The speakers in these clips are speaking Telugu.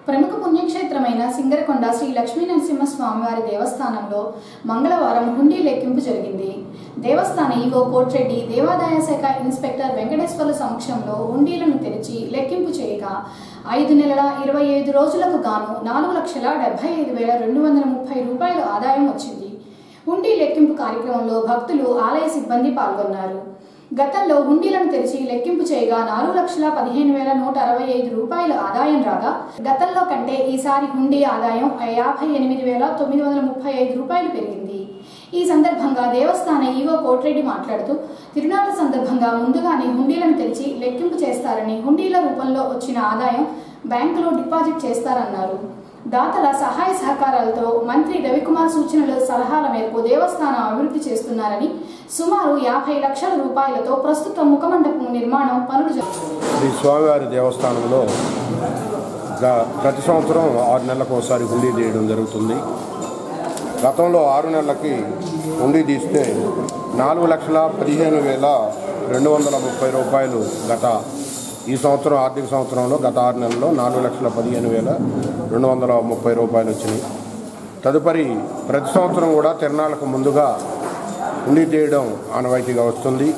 ప్రముఖ పుణ్యక్షేత్రమైన సింగరకొండ శ్రీ లక్ష్మీ నరసింహస్వామివారి దేవస్థానంలో మంగళవారం హుండీ లెక్కింపు జరిగింది. దేవస్థాన ఈవో కోట్రెడ్డి, దేవాదాయ శాఖ ఇన్స్పెక్టర్ వెంకటేశ్వర్ల సమక్షంలో హుండీలను తెరిచి లెక్కింపు చేయగా 5 నెలల 25 రోజులకు గాను 4,75,230 రూపాయల ఆదాయం వచ్చింది. హుండీ లెక్కింపు కార్యక్రమంలో భక్తులు, ఆలయ సిబ్బంది పాల్గొన్నారు. గతంలో హుండీలను తెరిచి లెక్కింపు చేయగా 4,15,165 రూపాయల ఆదాయం రాగా, గతంలో కంటే ఈసారి హుండీ ఆదాయం 58,935 రూపాయలు పెరిగింది. ఈ సందర్భంగా దేవస్థాన ఈవో కోట్రెడ్డి మాట్లాడుతూ, తిరునాళ్ల సందర్భంగా ముందుగానే హుండీలను తెరిచి లెక్కింపు చేస్తారని, హుండీల రూపంలో వచ్చిన ఆదాయం బ్యాంకులో డిపాజిట్ చేస్తారన్నారు. దాతల సహాయ సహకారాలతో మంత్రి రవికుమార్ సూచనలు, సలహాల మేరకు దేవస్థానం అభివృద్ధి చేస్తున్నారని, సుమారు 50 లక్షల రూపాయలతో ప్రస్తుతం ముఖమండపం నిర్మాణం పనులు జరుగుతుంది. స్వామివారి దేవస్థానంలో ప్రతి సంవత్సరం 6 నెలలకు ఒకసారి హుండీ తీయడం జరుగుతుంది. గతంలో 6 నెలలకి హుండీ తీస్తే 4,15,230 రూపాయలు ఈ సంవత్సరం ఆర్థిక సంవత్సరంలో గత 6 నెలల్లో 4,15,230 రూపాయలు వచ్చినాయి. తదుపరి ప్రతి సంవత్సరం కూడా తిరునాళ్లకు ముందుగా హుండీ తీయడం ఆనవాయితీగా వస్తుంది.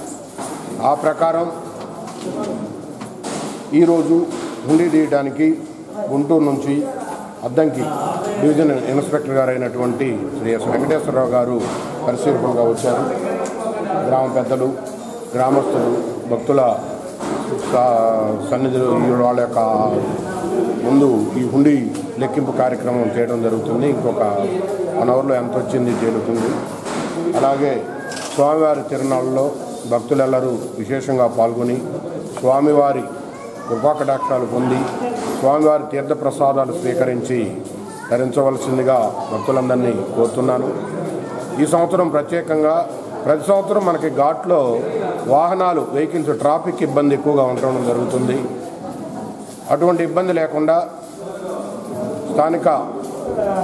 ఆ ప్రకారం ఈరోజు హుండీ తీయడానికి గుంటూరు నుంచి అద్దంకి డివిజన్ ఇన్స్పెక్టర్ గారు అయినటువంటి శ్రీ ఎస్ వెంకటేశ్వరరావు గారు పరిశీలకులుగా వచ్చారు. గ్రామ పెద్దలు, గ్రామస్తులు, భక్తుల సన్నిధిలో వాళ్ళ యొక్క ముందు ఈ హుండీ లెక్కింపు కార్యక్రమం చేయడం జరుగుతుంది. ఇంకొక 1 అవర్లో ఎంత వచ్చింది తేలుతుంది. అలాగే స్వామివారి తిరునాళ్ళలో భక్తులెల్లరూ విశేషంగా పాల్గొని స్వామివారి కృపాకటాక్షాలు పొంది స్వామివారి తీర్థప్రసాదాలు స్వీకరించి ధరించవలసిందిగా భక్తులందరినీ కోరుతున్నాను. ఈ సంవత్సరం ప్రత్యేకంగా ప్రతి సంవత్సరం మనకి ఘాట్లో వాహనాలు, వెహికల్స్, ట్రాఫిక్ ఇబ్బంది ఎక్కువగా ఉండడం జరుగుతుంది. అటువంటి ఇబ్బంది లేకుండా స్థానిక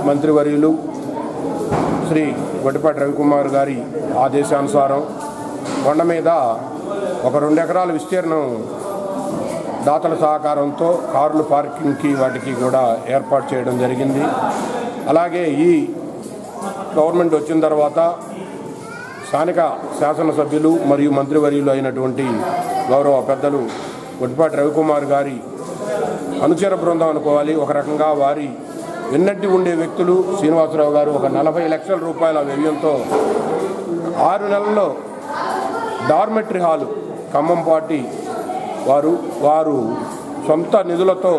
మంత్రివర్యులు శ్రీ గొట్టిపాటి రవికుమార్ గారి ఆదేశానుసారం కొండ మీద ఒక 2 ఎకరాల విస్తీర్ణం దాతల సహకారంతో కార్లు పార్కింగ్కి వాటికి కూడా ఏర్పాటు చేయడం జరిగింది. అలాగే ఈ గవర్నమెంట్ వచ్చిన తర్వాత స్థానిక శాసనసభ్యులు మరియు మంత్రివర్యులు అయినటువంటి గౌరవ పెద్దలు గొట్టిపాటి రవికుమార్ గారి అనుచర బృందం అనుకోవాలి. ఒక రకంగా వారి వెన్నట్టి ఉండే వ్యక్తులు శ్రీనివాసరావు గారు ఒక 40 లక్షల రూపాయల వ్యయంతో 6 నెలల్లో డార్మెటరీ హాలు ఖమ్మంపాటి వారు సొంత నిధులతో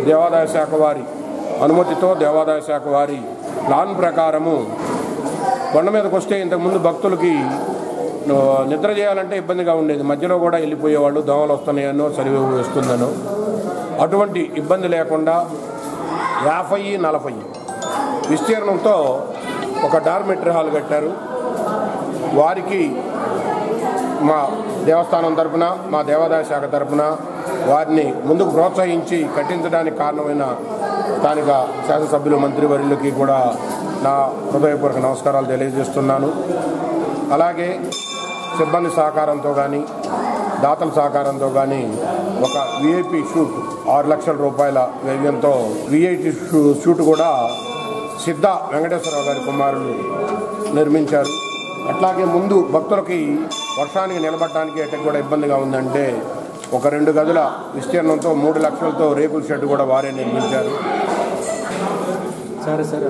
దేవాదాయ శాఖ వారి అనుమతితో, దేవాదాయ శాఖ వారి ప్లాన్ ప్రకారము కొండ మీదకి వస్తే ఇంతకుముందు భక్తులకి నిద్ర చేయాలంటే ఇబ్బందిగా ఉండేది. మధ్యలో కూడా వెళ్ళిపోయేవాళ్ళు, దోమలు వస్తున్నాయనో, చలివి వస్తుందనో. అటువంటి ఇబ్బంది లేకుండా 50-40 విస్తీర్ణంతో ఒక డార్మెటరీ హాల్ కట్టారు. వారికి మా దేవస్థానం తరఫున, మా దేవాదాయ శాఖ తరఫున వారిని ముందుకు ప్రోత్సహించి కట్టించడానికి కారణమైన స్థానిక శాసనసభ్యులు, మంత్రివర్యులకి కూడా నా హృదయపూర్వక నమస్కారాలు తెలియజేస్తున్నాను. అలాగే సిబ్బంది సహకారంతో కానీ, దాతల సహకారంతో కానీ ఒక విఐపి షూట్ 6 లక్షల రూపాయల వ్యయంతో విఐపి షూట్ కూడా సిద్ధ వెంకటేశ్వరరావు గారి కుమారులు నిర్మించారు. అట్లాగే ముందు భక్తులకి వర్షానికి నిలబడటానికి ఎట్టకి కూడా ఇబ్బందిగా ఉందంటే ఒక 2 గదుల విస్తీర్ణంతో 3 లక్షలతో రేకుల షెడ్ కూడా వారే నిర్మించారు. సరే సరే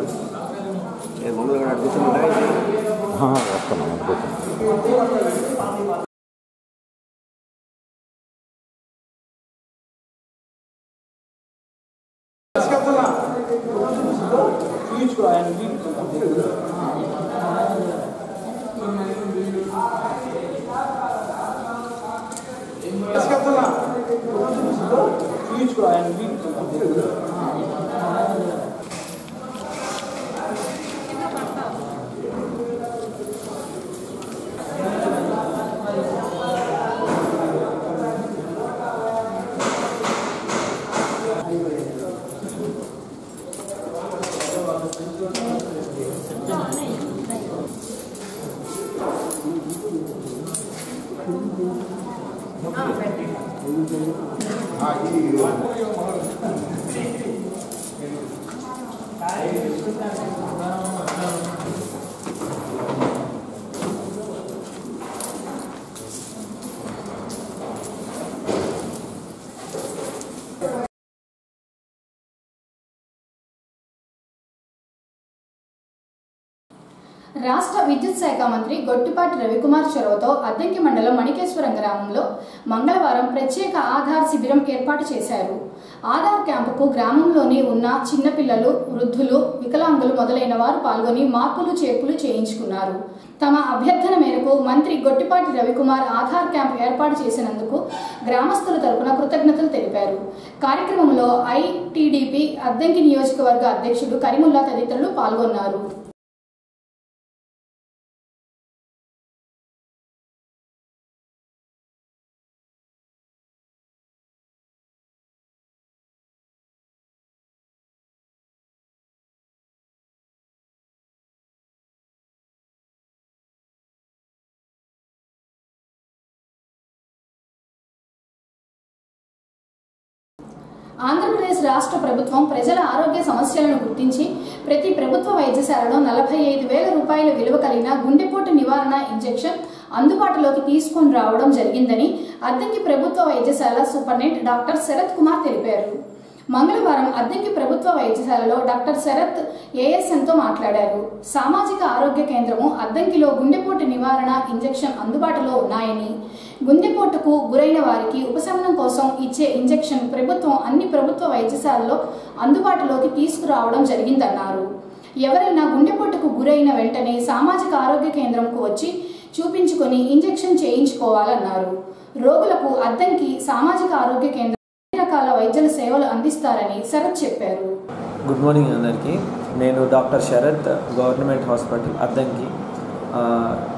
రాష్ట్ర విద్యుత్ శాఖ మంత్రి గొట్టిపాటి రవికుమార్ చొరవతో అద్దంకి మండలం మణికేశ్వరం గ్రామంలో మంగళవారం ప్రత్యేక ఆధార్ శిబిరం ఏర్పాటు చేశారు. ఆధార్ క్యాంపుకు గ్రామంలోని ఉన్న చిన్నపిల్లలు, వృద్ధులు, వికలాంగులు మొదలైన వారు పాల్గొని మార్పులు చేర్పులు చేయించుకున్నారు. తమ అభ్యర్థన మేరకు మంత్రి గొట్టిపాటి రవికుమార్ ఆధార్ క్యాంప్ ఏర్పాటు చేసినందుకు గ్రామస్తుల తరపున కృతజ్ఞతలు తెలిపారు. కార్యక్రమంలో ఐటీడీపీ అద్దంకి నియోజకవర్గ అధ్యక్షుడు కరీముల్లా తదితరులు పాల్గొన్నారు. ఆంధ్రప్రదేశ్ రాష్ట్ర ప్రభుత్వం ప్రజల ఆరోగ్య సమస్యలను గుర్తించి ప్రతి ప్రభుత్వ వైద్యశాలలో 45,000 రూపాయల విలువ కలిగిన గుండెపోటు నివారణ ఇంజెక్షన్ అందుబాటులోకి తీసుకొని రావడం జరిగిందని అద్దంకి ప్రభుత్వ వైద్యశాల సూపరింటెండెంట్ డాక్టర్ శరత్ కుమార్ తెలిపారు. మంగళవారం అద్దంకి ప్రభుత్వ వైద్యశాలలో డాక్టర్ శరత్ ఏఎస్ఎన్తో మాట్లాడారు. సామాజిక ఆరోగ్య కేంద్రము అద్దంకిలో గుండెపోటు నివారణ ఇంజెక్షన్ అందుబాటులో ఉన్నాయని, గుండెపోటుకు గురైన వారికి ఉపశమనం కోసం ఇచ్చే ఇంజెక్షన్ ప్రభుత్వం అన్ని ప్రభుత్వ వైద్యశాలలో అందుబాటులోకి తీసుకురావడం జరిగిందన్నారు. ఎవరైనా గుండెపోటుకు గురైన వెంటనే సామాజిక ఆరోగ్య కేంద్రంకు వచ్చి చూపించుకొని ఇంజెక్షన్ చేయించుకోవాలన్నారు. రోగులకు అద్దంకి సామాజిక ఆరోగ్య కేంద్రం రకాల వైద్యుల సేవలు అందిస్తారని శరత్ చెప్పారు. గుడ్ మార్నింగ్ అందరికీ. నేను doctor Sharath, government hospital Addanki.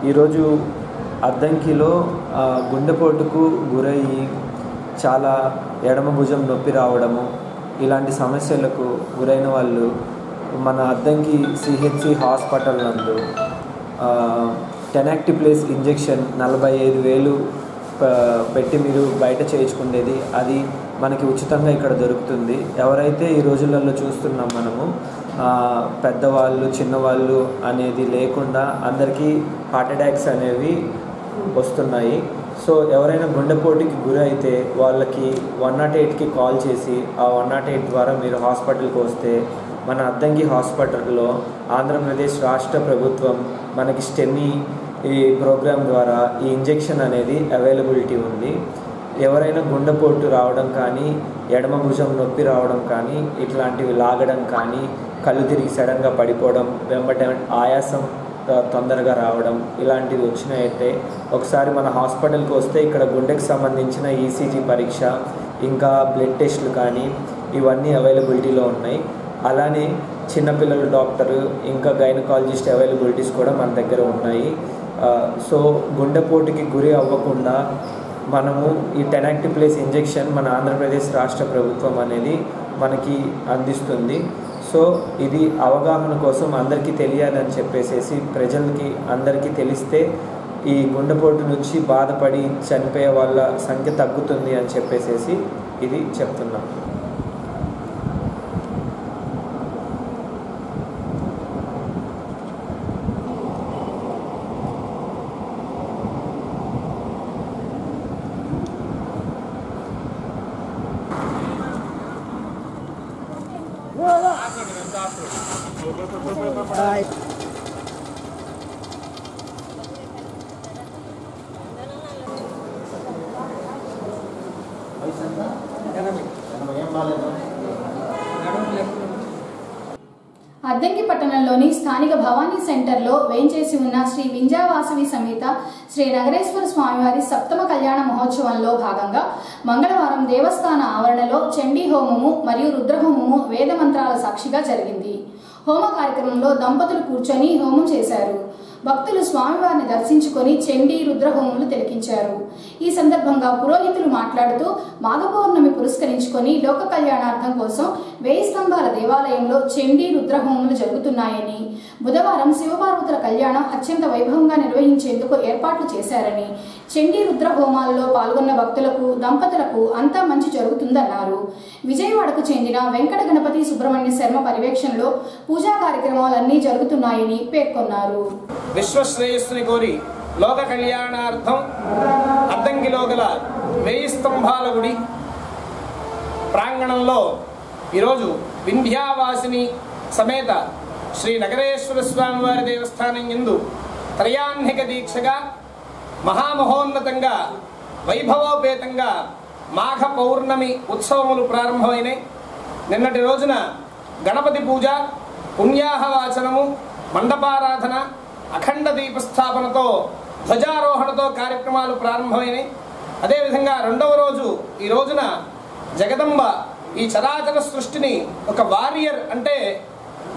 ఈరోజు అద్దంకిలో గుండెపోటుకు గురయ్యి చాలా ఎడమ భుజం నొప్పి రావడము ఇలాంటి సమస్యలకు గురైన వాళ్ళు మన అద్దంకి సిహెచ్సి హాస్పిటల్ నందు టెనాక్టిప్లేస్ ఇంజెక్షన్ 45,000 పెట్టి మీరు బయట చేయించుకునేది అది మనకి ఉచితంగా ఇక్కడ దొరుకుతుంది. ఎవరైతే ఈ రోజులలో చూస్తున్నాం మనము పెద్దవాళ్ళు చిన్నవాళ్ళు అనేది లేకుండా అందరికీ హార్ట్ అటాక్స్ అనేవి వస్తున్నాయి. సో ఎవరైనా గుండెపోటుకి గురి అయితే వాళ్ళకి 108కి కాల్ చేసి ఆ 108 ద్వారా మీరు హాస్పిటల్కి వస్తే మన అద్దంకి హాస్పిటల్లో ఆంధ్రప్రదేశ్ రాష్ట్ర ప్రభుత్వం మనకి స్టెమీ ఈ ప్రోగ్రాం ద్వారా ఈ ఇంజెక్షన్ అనేది అవైలబిలిటీ ఉంది. ఎవరైనా గుండెపోటు రావడం కానీ, ఎడమ భుజం నొప్పి రావడం కానీ, ఇట్లాంటివి లాగడం కానీ, కళ్ళు తిరిగి సడన్గా పడిపోవడం, వెంబట ఆయాసం తొందరగా రావడం ఇలాంటివి వచ్చినాయితే ఒకసారి మన హాస్పిటల్కి వస్తే ఇక్కడ గుండెకి సంబంధించిన ఈసీజీ పరీక్ష ఇంకా బ్లడ్ టెస్టులు కానీ ఇవన్నీ అవైలబిలిటీలో ఉన్నాయి. అలానే చిన్నపిల్లల డాక్టరు ఇంకా గైనకాలజిస్ట్ అవైలబిలిటీస్ కూడా మన దగ్గర ఉన్నాయి. సో గుండెపోటుకి గురి అవ్వకుండా మనము ఈ టెనాక్టిప్లేస్ ఇంజెక్షన్ మన ఆంధ్రప్రదేశ్ రాష్ట్ర ప్రభుత్వం అనేది మనకి అందిస్తుంది. సో ఇది అవగాహన కోసం అందరికీ తెలియాలని చెప్పేసి ప్రజలకి అందరికీ తెలిస్తే ఈ గుండెపోటు నుంచి బాధపడి చనిపోయే వాళ్ళ సంఖ్య తగ్గుతుంది అని చెప్పేసి ఇది చెప్తున్నాం. అద్దంకి పట్టణంలోని స్థానిక భవానీ సెంటర్లో వేంచేసి ఉన్న శ్రీ వింజావాసవి సమేత శ్రీ నగరేశ్వర స్వామివారి సప్తమ కళ్యాణ మహోత్సవంలో భాగంగా మంగళవారం దేవస్థాన ఆవరణలో చండీ హోమము మరియు రుద్రహోమము వేద మంత్రాల సాక్షిగా జరిగింది. హోమ కార్యక్రమంలో దంపతులు కూర్చొని హోమం చేశారు. భక్తులు స్వామివారిని దర్శించుకొని చండీ రుద్రహోమములు తిలకించారు. ఈ సందర్భంగా పురోహితులు మాట్లాడుతూ మాఘ పౌర్ణమి పురస్కరించుకొని లోక కళ్యాణార్థం కోసం 1000 స్తంభాల దేవాలయంలో చండీ రుద్రహోమములు జరుగుతున్నాయని, బుధవారం శివపార్వతుల కళ్యాణం అత్యంత వైభవంగా నిర్వహించేందుకు ఏర్పాట్లు చేశారని, చండీ రుద్రహోమాల్లో పాల్గొన్న భక్తులకు దంపతులకు అంతా మంచి జరుగుతుందన్నారు. విజయవాడకు చెందిన వెంకట గణపతి సుబ్రహ్మణ్య శర్మ పర్యవేక్షణలో పూజా కార్యక్రమాలన్నీ జరుగుతున్నాయని పేర్కొన్నారు. విశ్వశ్రేయస్సుని కోరి లోక కళ్యాణార్థం అద్దంకిలో గల 1000 స్తంభాల గుడి ప్రాంగణంలో ఈరోజు వింధ్యావాసిని సమేత శ్రీ నగరేశ్వర స్వామి వారి దేవస్థానం యందు త్రయాహ్నిక దీక్షగా మహామహోన్నతంగా వైభవోపేతంగా మాఘ పౌర్ణమి ఉత్సవములు ప్రారంభమైనాయి. నిన్నటి రోజున గణపతి పూజ, పుణ్యాహవాచనము, మండపారాధన, అఖండ దీపస్థాపనతో ధ్వజారోహణతో కార్యక్రమాలు ప్రారంభమైనాయి. అదేవిధంగా రెండవ రోజు ఈ రోజున జగదంబ ఈ చరాచర సృష్టిని ఒక వారియర్ అంటే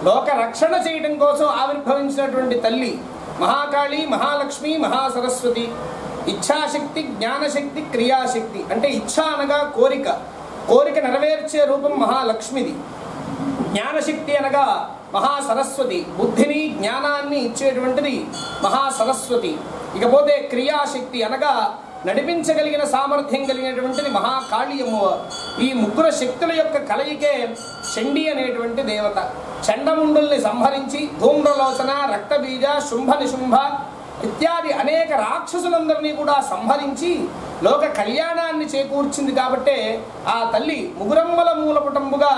లోక రక్షణ చేయడం కోసం ఆవిర్భవించినటువంటి తల్లి మహాకాళి, మహాలక్ష్మి, మహాసరస్వతి. ఇచ్ఛాశక్తి, జ్ఞానశక్తి, క్రియాశక్తి. అంటే ఇచ్ఛ అనగా కోరిక, కోరిక నెరవేర్చే రూపం మహాలక్ష్మిది. జ్ఞానశక్తి అనగా మహాసరస్వతి, బుద్ధిని జ్ఞానాన్ని ఇచ్చేటువంటిది మహాసరస్వతి. ఇకపోతే క్రియాశక్తి అనగా నడిపించగలిగిన సామర్థ్యం కలిగినటువంటిది మహాకాళి అమ్మవారు. ఈ ముగ్గురు శక్తుల యొక్క కలయికే చండీ అనేటువంటి దేవత. చండముండుల్ని సంహరించి ధూమ్రలోచన, రక్తబీజ, శుంభ నిశుంభ ఇత్యాది అనేక రాక్షసులందరినీ కూడా సంహరించి లోక కళ్యాణాన్ని చేకూర్చింది. కాబట్టే ఆ తల్లి ముగురమ్మల మూలపుటంబుగా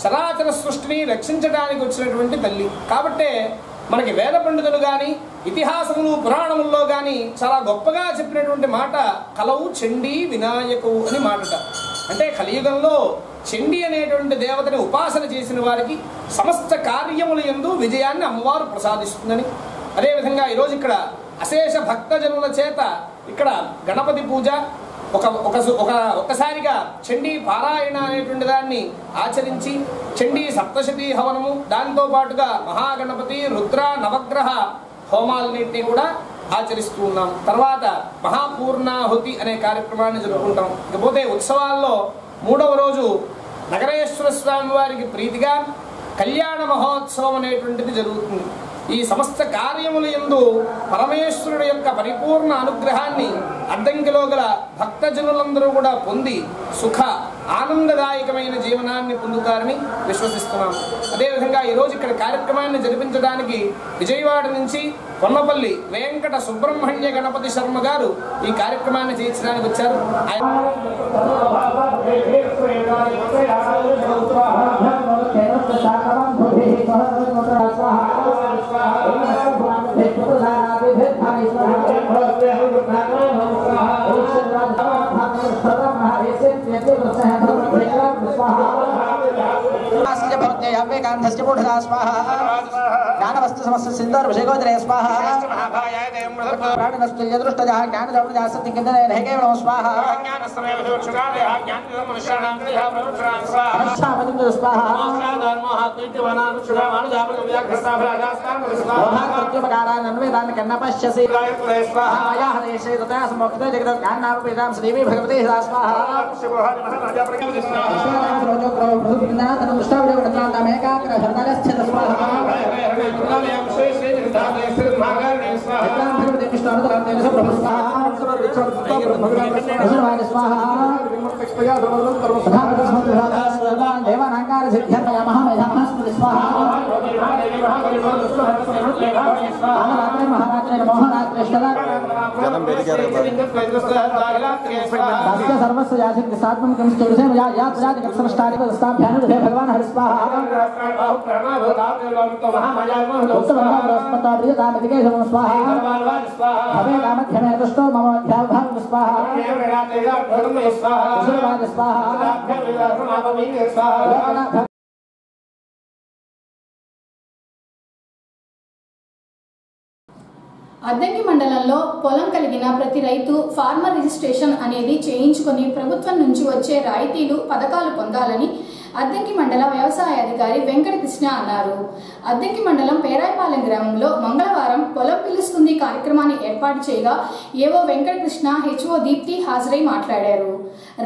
చరాచర సృష్టిని రక్షించడానికి వచ్చినటువంటి తల్లి. కాబట్టే మనకి వేద పండితులు కానీ ఇతిహాసములు పురాణముల్లో కానీ చాలా గొప్పగా చెప్పినటువంటి మాట కలవు చండీ వినాయకు అని మాటట. అంటే కలియుగంలో చండీ అనేటువంటి దేవతని ఉపాసన చేసిన వారికి సమస్త కార్యముల యందు విజయాన్ని అమ్మవారు ప్రసాదిస్తుందని. అదేవిధంగా ఈరోజు ఇక్కడ అశేష భక్తజనుల చేత ఇక్కడ గణపతి పూజ ఒక్కసారిగా చండీ పారాయణ అనేటువంటి దాన్ని ఆచరించి చండీ సప్తశతీ హవనము, దాంతో పాటుగా మహాగణపతి, రుద్ర, నవగ్రహ హోమాలన్నింటినీ కూడా ఆచరిస్తూ ఉన్నాం. తర్వాత మహాపూర్ణాహుతి అనే కార్యక్రమాన్ని జరుపుకుంటాం. ఇకపోతే ఉత్సవాల్లో మూడవ రోజు నగరేశ్వర స్వామి వారికి ప్రీతిగా కళ్యాణ మహోత్సవం అనేటువంటిది జరుగుతుంది. ఈ సమస్త కార్యముల యందు పరమేశ్వరుడు యొక్క పరిపూర్ణ అనుగ్రహాన్ని అద్దంకిలో గల భక్తజనులందరూ కూడా పొంది సుఖ ఆనందదాయకమైన జీవనాన్ని పొందుతారని విశ్వసిస్తున్నాం. అదేవిధంగా ఈరోజు ఇక్కడ కార్యక్రమాన్ని జరిపించడానికి విజయవాడ నుంచి కొన్నపల్లి వెంకట సుబ్రహ్మణ్య గణపతి శర్మ గారు ఈ కార్యక్రమాన్ని చేయించడానికి వచ్చారు. ज्ञानवस्तु समस्त सिंदूर विषयगोचरे स्वाहा प्राणनस्तु यदृष्टजः ज्ञानजवृजः सत्यकिन्दने रहेगे नमः स्वाहा ज्ञानस्तमेव सुक्षुगादेः ज्ञानजं मनुष्याणां त्रिधा प्रवृक्षाणां स्वाहा अनुष्ठापतिं स्वाहा धर्मोहात्मैत्यवनां सुषामानुजापतिं व्याघ्रस्ताभराजास्तां स्वाहा कृत्योपकारान् अन्वेदान् कन्न पश्यसि स्वाहा माया हरेशे तथा समोक्तो जगतो ज्ञानावपेदां श्रीवी भगवते स्वाहा शिवोहादि महाराजा प्रगति स्वाहा रोजो ग्रह प्रभुपिन्दना तनु दुष्टाविजो गणनां एकाग्र हरतालस्थित स्वाहा भगवान हरि स्वाहा అద్దంకి మండలంలో పొలం కలిగిన ప్రతి రైతు ఫార్మర్ రిజిస్ట్రేషన్ అనేది చేయించుకొని ప్రభుత్వం నుంచి వచ్చే రాయితీలు పథకాలు పొందాలని అద్దంకి మండల వ్యవసాయ అధికారి వెంకటకృష్ణ అన్నారు. అద్దంకి మండలం పేరాయపాలెం గ్రామంలో మంగళవారం పొలం పిలుస్తుంది కార్యక్రమాన్ని ఏర్పాటు చేయగా ఏవో వెంకటకృష్ణ, హెచ్ఓ దీప్తి హాజరై మాట్లాడారు.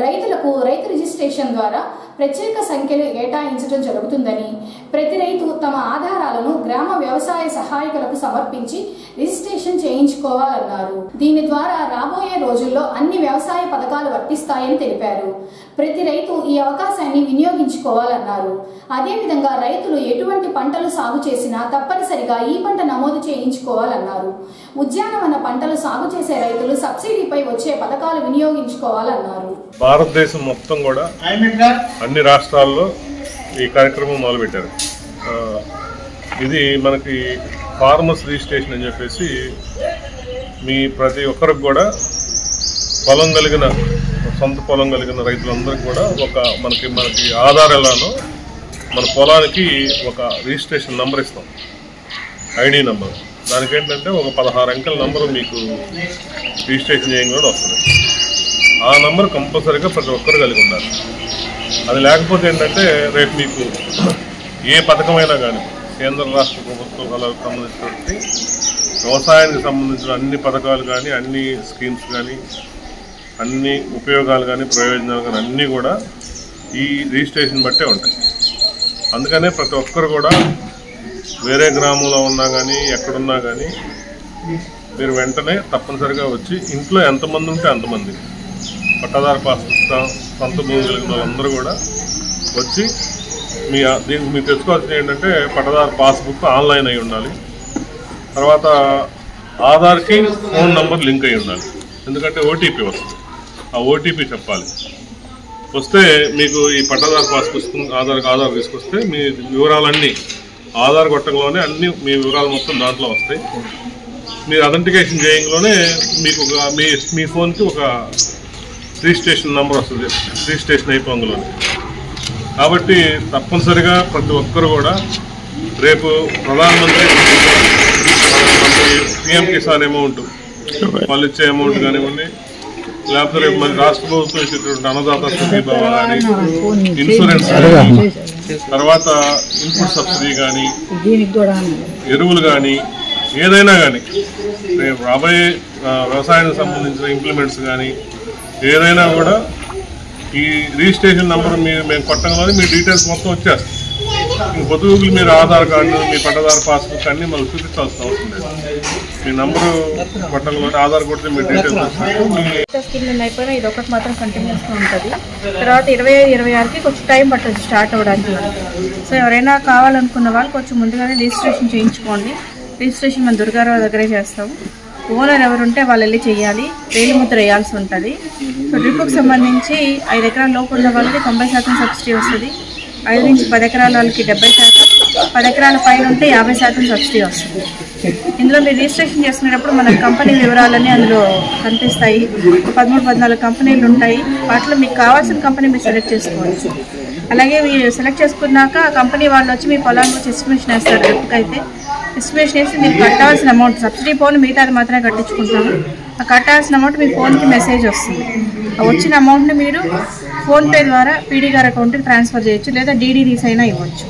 రైతులకు రైతు రిజిస్ట్రేషన్ ద్వారా ప్రత్యేక సంఖ్యలు కేటాయించడం జరుగుతుందని, ప్రతి రైతు తమ ఆధారాలను గ్రామ వ్యవసాయ సహాయకులకు సమర్పించి రిజిస్ట్రేషన్ చేయించుకోవాలన్నారు. దీని ద్వారా రాబోయే రోజుల్లో అన్ని వ్యవసాయ పథకాలు వర్తిస్తాయని తెలిపారు. ప్రతి రైతు ఈ అవకాశాన్ని వినియోగించుకోవాలన్నారు. అదేవిధంగా రైతులు ఎటువంటి పంటలు సాగు చేసినా తప్పనిసరిగా ఈ పంట నమోదు చేయించుకోవాలన్నారు. ఉద్యానవన పంటలు సాగు చేసే రైతులు సబ్సిడీపై వచ్చే పథకాలు వినియోగించుకోవాలన్నారు. భారతదేశం మొత్తం కూడా అన్ని రాష్ట్రాల్లో ఈ కార్యక్రమం మొదలుపెట్టారు. ఇది మనకి ఫార్మర్స్ రిజిస్ట్రేషన్ అని చెప్పేసి మీ ప్రతి ఒక్కరికి కూడా పొలం కలిగిన సొంత పొలం కలిగిన రైతులందరికీ కూడా మనకి ఆధార్ ఎలానో మన పొలానికి ఒక రిజిస్ట్రేషన్ నెంబర్ ఇస్తాం, ఐడి నెంబర్. దానికి ఏంటంటే ఒక 16 అంకెల నెంబరు మీకు రిజిస్ట్రేషన్ చేయడం వస్తుంది. ఆ నెంబర్ కంపల్సరీగా ప్రతి ఒక్కరు కలిగి ఉండాలి. అది లేకపోతే ఏంటంటే రేపు మీకు ఏ పథకమైనా కానీ కేంద్ర రాష్ట్ర ప్రభుత్వాలకు సంబంధించినటువంటి వ్యవసాయానికి సంబంధించిన అన్ని పథకాలు కానీ అన్ని స్కీమ్స్ కానీ అన్ని ఉపయోగాలు కానీ ప్రయోజనాలు కానీ అన్నీ కూడా ఈ రిజిస్ట్రేషన్ బట్టే ఉంటాయి. అందుకనే ప్రతి ఒక్కరు కూడా వేరే గ్రామంలో ఉన్నా కానీ ఎక్కడున్నా కానీ మీరు వెంటనే తప్పనిసరిగా వచ్చి ఇంట్లో ఎంతమంది ఉంటే అంతమంది పట్టాదారు పాస్బుక్ సొంత భూమి కలిగిన వాళ్ళందరూ కూడా వచ్చి దీనికి మీరు తెచ్చుకోవాల్సింది ఏంటంటే పట్టాదారు పాస్బుక్ ఆన్లైన్ అయి ఉండాలి. తర్వాత ఆధార్కి ఫోన్ నంబర్ లింక్ అయి ఉండాలి. ఎందుకంటే ఓటీపీ వస్తుంది, ఆ ఓటీపీ చెప్పాలి. వస్తే మీకు ఈ పట్టాదారు పాస్బుక్ ఆధార్ తీసుకొస్తే మీ వివరాలన్నీ ఆధార్ కొట్టంలోనే అన్ని మీ వివరాలు మొత్తం దాంట్లో వస్తాయి. మీరు అథెంటికేషన్ చేయడంలోనే మీకు మీ ఫోన్కి ఒక రిజిస్ట్రేషన్ నెంబర్ వస్తుంది, రిజిస్ట్రేషన్ అయిపోగానే. కాబట్టి తప్పనిసరిగా ప్రతి ఒక్కరు కూడా రేపు ప్రధానమంత్రి పిఎం కిసాన్ అమౌంట్ వాళ్ళు ఇచ్చే అమౌంట్ కానివ్వండి, లేకపోతే రేపు మన రాష్ట్ర ప్రభుత్వం ఇచ్చేటువంటి అన్నదాత సుఖీభవ కానీ, ఇన్సూరెన్స్ కానీ, తర్వాత ఇన్పుట్ సబ్సిడీ కానీ, ఎరువులు కానీ, ఏదైనా కానీ రేపు రాబోయే వ్యవసాయానికి సంబంధించిన ఇంప్లిమెంట్స్ కానీ ఏదైనా కూడా ఈ రిజిస్ట్రేషన్ నెంబర్ మేము కొట్టంగానే మీ డీటెయిల్స్ మొత్తం వచ్చేస్తాయి. పొద్దుగులు మీరు ఆధార్ కార్డు మీ పట్టాదారు పాస్బుక్ అన్నీ మనం చూపించాల్సిన అవసరం లేదు. మీ నెంబరు కొట్టంలోనే ఆధార్ కొడితే మీ డీటెయిల్స్ స్కీమ్ అయిపోయినా ఇది ఒకటి మాత్రం కంటిన్యూస్గా ఉంటుంది. తర్వాత 25-26కి కొంచెం టైం పట్టదు స్టార్ట్ అవ్వడానికి. సో ఎవరైనా కావాలనుకున్న వాళ్ళు కొంచెం ముందుగానే రిజిస్ట్రేషన్ చేయించుకోండి. రిజిస్ట్రేషన్ మన దుర్గారావు దగ్గరే చేస్తాము. ఓనర్ ఎవరుంటే వాళ్ళు వెళ్ళి చేయాలి, వేలిముద్ర వేయాల్సి ఉంటుంది. సో డ్రిప్కి సంబంధించి 5 ఎకరాల లోపు ఉన్న వాళ్ళకి 90% సబ్సిడీ వస్తుంది. 5 నుంచి 10 ఎకరాల వాళ్ళకి 70%, 10 ఎకరాల పైన ఉంటే 50% సబ్సిడీ వస్తుంది. ఇందులో మీరు రిజిస్ట్రేషన్ చేసుకునేటప్పుడు మన కంపెనీ వివరాలన్నీ అందులో కనిపిస్తాయి. 13-14 కంపెనీలు ఉంటాయి. వాటిలో మీకు కావాల్సిన కంపెనీ మీరు సెలెక్ట్ చేసుకోవచ్చు. అలాగే మీరు సెలెక్ట్ చేసుకున్నాక ఆ కంపెనీ వాళ్ళు వచ్చి మీ పొలానికి వచ్చి ఎస్టిమేషన్ వేస్తారు. డ్రిప్కి అయితే ఎస్టిమేషన్ వేసి మీరు కట్టాల్సిన అమౌంట్ సబ్సిడీ పోను మిగతా అది మాత్రమే కట్టించుకుంటాము. ఆ కట్టాల్సిన అమౌంట్ మీ ఫోన్కి మెసేజ్ వస్తుంది. ఆ వచ్చిన అమౌంట్ని మీరు ఫోన్పే ద్వారా పీడీ గారి అకౌంట్కి ట్రాన్స్ఫర్ చేయొచ్చు, లేదా డీడీ రీస్ అయినా ఇవ్వచ్చు.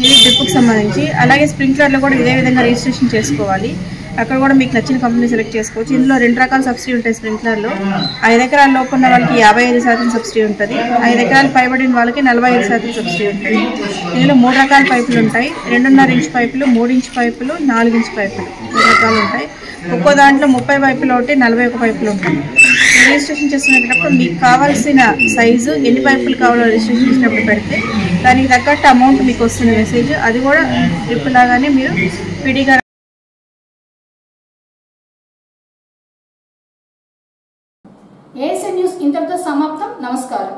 ఇది డ్రిప్కి సంబంధించి. అలాగే స్ప్రింక్లర్లో కూడా ఇదే విధంగా రిజిస్ట్రేషన్ చేసుకోవాలి. అక్కడ కూడా మీకు నచ్చిన కంపెనీ సెలెక్ట్ చేసుకోవచ్చు. ఇందులో 2 రకాల సబ్సిడీ ఉంటాయి. స్ప్రింక్లర్లో 5 ఎకరాల లోపు ఉన్న వాళ్ళకి 55% సబ్సిడీ ఉంటుంది. 5 ఎకరాలు పైబడిన వాళ్ళకి 45% సబ్సిడీ ఉంటుంది. ఇందులో 3 రకాల పైపులు ఉంటాయి. 2.5 ఇంచ్ పైపులు, 3 ఇంచ్ పైపులు, 4 ఇంచ్ పైపులు, 3 రకాలు ఉంటాయి. ఒక్కో దాంట్లో 30 పైపులు ఒకటి, 41 పైపులు ఉంటాయి. రిజిస్ట్రేషన్ చేసుకునేటప్పుడు మీకు కావాల్సిన సైజు ఎన్ని పైపులు కావాలో రిజిస్ట్రేషన్ చేసినప్పుడు పెడితే దానికి తగ్గట్టు అమౌంట్ మీకు వస్తుంది మెసేజ్. అది కూడా డ్రిప్ లాగానే మీరు పీడీ గారు. ఏఎస్ఎన్ న్యూస్ ఇంతటితో సమాప్తం. నమస్కారం.